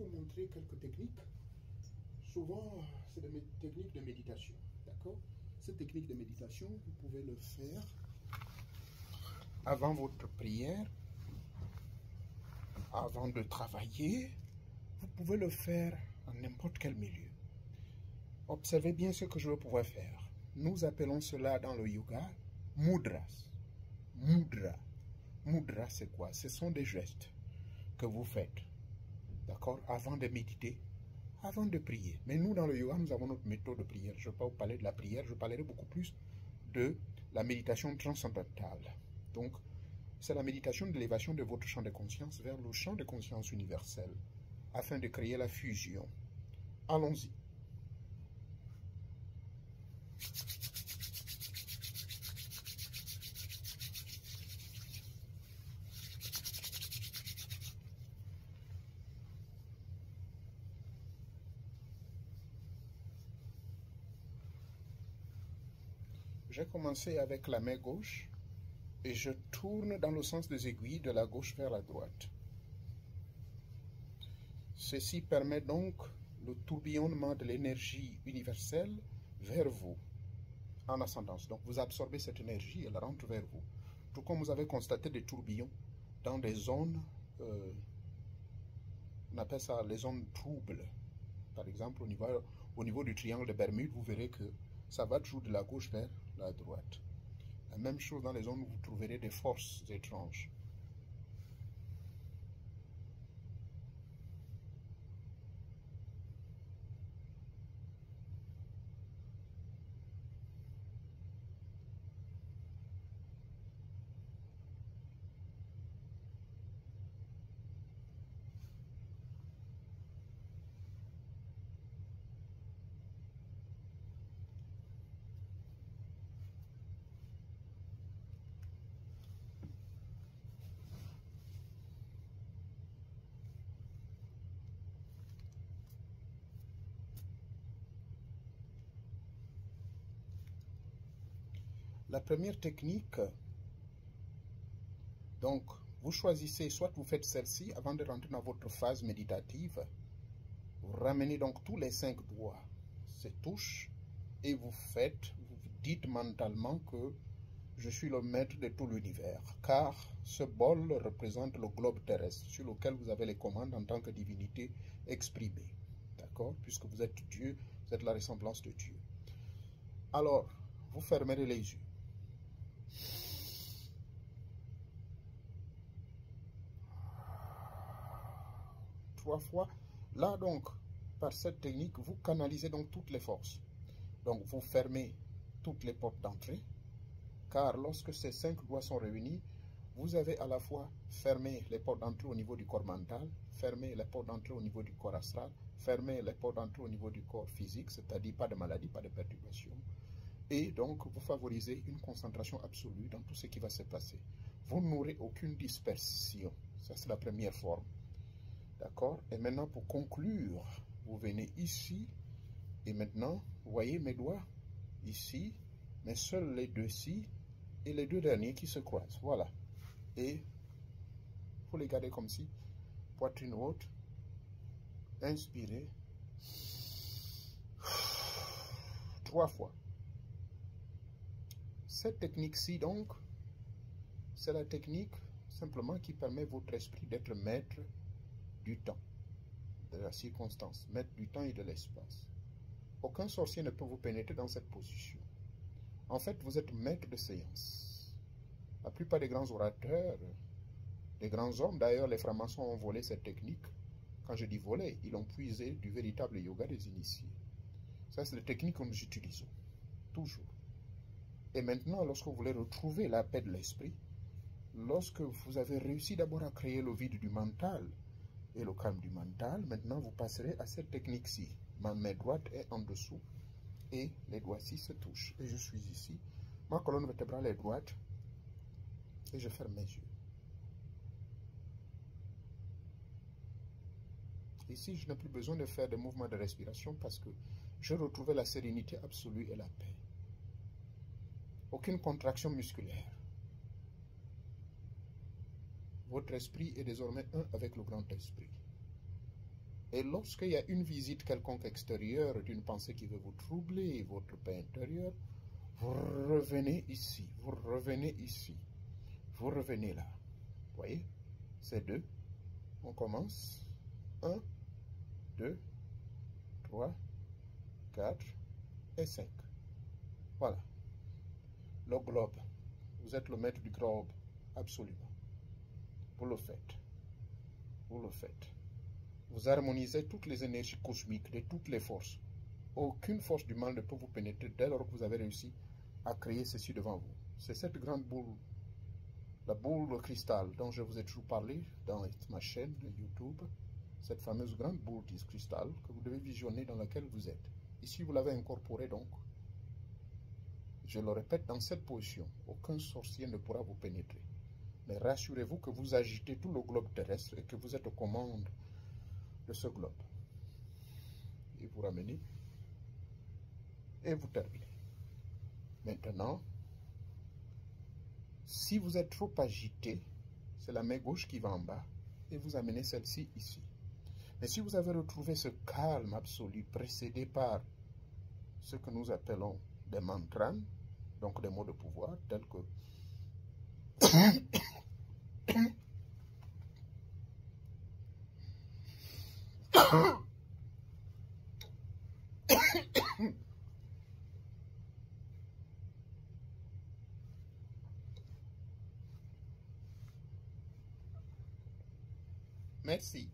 vous montrer quelques techniques. Souvent, c'est des techniques de méditation. D'accord? Cette technique de méditation, vous pouvez le faire avant votre prière, avant de travailler. Vous pouvez le faire en n'importe quel milieu. Observez bien ce que je vais pouvoir faire. Nous appelons cela dans le yoga mudras. Mudra. Mudra, c'est quoi? Ce sont des gestes que vous faites, d'accord, avant de méditer, avant de prier. Mais nous, dans le yoga, nous avons notre méthode de prière. Je ne vais pas vous parler de la prière, je parlerai beaucoup plus de la méditation transcendantale. Donc, c'est la méditation d'élévation de votre champ de conscience vers le champ de conscience universel, afin de créer la fusion. Allons-y. J'ai commencé avec la main gauche et je tourne dans le sens des aiguilles de la gauche vers la droite. Ceci permet donc le tourbillonnement de l'énergie universelle vers vous en ascendance. Donc vous absorbez cette énergie, elle rentre vers vous. Tout comme vous avez constaté des tourbillons dans des zones, on appelle ça les zones troubles. Par exemple, au niveau du triangle de Bermude, vous verrez que ça va toujours de la gauche vers la droite. La même chose dans les zones où vous trouverez des forces étranges. La première technique, donc, vous choisissez, soit vous faites celle-ci avant de rentrer dans votre phase méditative. Vous ramenez donc tous les 5 doigts, ces touches, et vous dites mentalement que je suis le maître de tout l'univers, car ce bol représente le globe terrestre sur lequel vous avez les commandes en tant que divinité exprimée. D'accord? Puisque vous êtes Dieu, vous êtes la ressemblance de Dieu. Alors, vous fermerez les yeux. Trois fois. Là donc, par cette technique, vous canalisez donc toutes les forces. Donc vous fermez toutes les portes d'entrée, car lorsque ces 5 doigts sont réunis, vous avez à la fois fermé les portes d'entrée au niveau du corps mental, fermé les portes d'entrée au niveau du corps astral, fermé les portes d'entrée au niveau du corps physique, c'est-à-dire pas de maladie, pas de perturbation. Et donc, vous favorisez une concentration absolue dans tout ce qui va se passer. Vous n'aurez aucune dispersion. Ça, c'est la première forme. D'accord? Et maintenant, pour conclure, vous venez ici. Et maintenant, vous voyez mes doigts ici, mais seuls les deux-ci et les deux derniers qui se croisent. Voilà. Et vous les gardez comme ci. Poitrine haute. Inspirez. 3 fois. Cette technique-ci, donc, c'est la technique simplement qui permet à votre esprit d'être maître du temps, de la circonstance, maître du temps et de l'espace. Aucun sorcier ne peut vous pénétrer dans cette position. En fait, vous êtes maître de séance. La plupart des grands orateurs, des grands hommes, d'ailleurs, les francs-maçons ont volé cette technique. Quand je dis voler, ils l'ont puisé du véritable yoga des initiés. Ça, c'est la technique que nous utilisons, toujours. Et maintenant, lorsque vous voulez retrouver la paix de l'esprit, lorsque vous avez réussi d'abord à créer le vide du mental et le calme du mental, maintenant vous passerez à cette technique-ci. Ma main droite est en dessous et les doigts-ci se touchent. Et je suis ici. Ma colonne vertébrale est droite et je ferme mes yeux. Ici, je n'ai plus besoin de faire des mouvements de respiration parce que je retrouvais la sérénité absolue et la paix. Aucune contraction musculaire. Votre esprit est désormais un avec le grand esprit. Et lorsqu'il y a une visite quelconque extérieure d'une pensée qui veut vous troubler, votre paix intérieure, vous revenez ici, vous revenez ici, vous revenez là. Vous voyez? C'est 2. On commence. 1, 2, 3, 4 et 5. Voilà. Le globe. Vous êtes le maître du globe. Absolument. Vous le faites. Vous le faites. Vous harmonisez toutes les énergies cosmiques de toutes les forces. Aucune force du mal ne peut vous pénétrer dès lors que vous avez réussi à créer ceci devant vous. C'est cette grande boule, la boule de cristal dont je vous ai toujours parlé dans ma chaîne YouTube. Cette fameuse grande boule de cristal que vous devez visionner dans laquelle vous êtes. Ici, vous l'avez incorporée donc. Je le répète, dans cette position, aucun sorcier ne pourra vous pénétrer. Mais rassurez-vous que vous agitez tout le globe terrestre et que vous êtes aux commandes de ce globe. Et vous ramenez et vous terminez. Maintenant, si vous êtes trop agité, c'est la main gauche qui va en bas et vous amenez celle-ci ici. Mais si vous avez retrouvé ce calme absolu précédé par ce que nous appelons des mantras, donc des mots de pouvoir tels que merci.